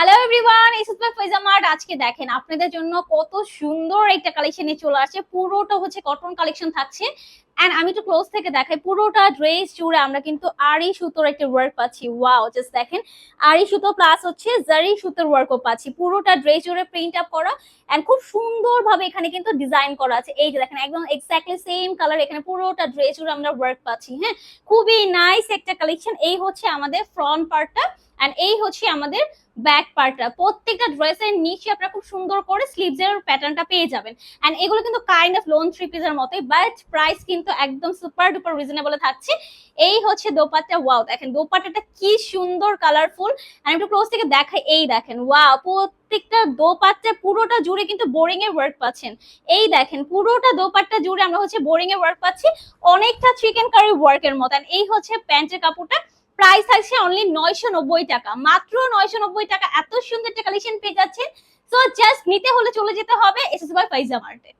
Hello everyone, SS by Faiza mart. আজকে দেখেন আপনাদের জন্য কত সুন্দর একটা কালেকশনে চলে আসছে। পুরোটা হচ্ছে কটন কালেকশন থাকছে। এন্ড আমি একটু ক্লোজ থেকে দেখাই, পুরোটা ড্রেস জুড়ে আমরা কিন্তু আড়ি সুতোর একটা ওয়ার্ক পাচ্ছি। ওয়াও, জাস্ট দেখেন, আড়ি সুতো প্লাস হচ্ছে জারি সুতোর ওয়ার্কও পাচ্ছি। পুরোটা ড্রেস জুড়ে প্রিন্ট আপ করা এন্ড খুব সুন্দর ভাবে এখানে কিন্তু ডিজাইন করা আছে। এই যে দেখেন, একদম এক্স্যাক্টলি সেম কালার এখানে পুরোটা ড্রেস জুড়ে আমরা ওয়ার্ক পাচ্ছি। হ্যাঁ, খুবই নাইস একটা কালেকশন। এই হচ্ছে আমাদের ফ্রন্ট পার্টটা এন্ড এই হচ্ছে আমাদের ব্যাক পার্টটা। প্রত্যেকটা ড্রেসের নিচে আপনারা খুব সুন্দর করে স্লিভস এর প্যাটার্নটা পেয়ে যাবেন। এন্ড এগুলো কিন্তু কাইন্ড অফ লোন থ্রি পিসের মতোই, বাট প্রাইস কিন্তু একদম সুপার ডুপার রিজনেবল থাকছে। এই হচ্ছে দোপাট্টা। ওয়াও, দেখেন দোপাট্টাটা কি সুন্দর কালারফুল। আমি একটু ক্লোজ থেকে দেখাই। এই দেখেন, ওয়াও, প্রত্যেকটা দোপাট্টা পুরোটা জুড়ে কিন্তু বোরিং এর ওয়ার্ক পাচ্ছেন। এই দেখেন, পুরোটা দোপাট্টা জুড়ে আমরা হচ্ছে বোরিং এর ওয়ার্ক পাচ্ছি, অনেকটা চিকেন কারি ওয়ার্কের মতন। এই হচ্ছে প্যান্টের কাপড়টা। প্রাইস থাকছে অনলি 990 টাকা, মাত্র 990 টাকা। এত সুন্দর একটা কালেকশন পেয়ে যাচ্ছেন। সো জাস্ট নিতে হলে চলে যেতে হবে এসএস বাই ফাইজা মার্টে।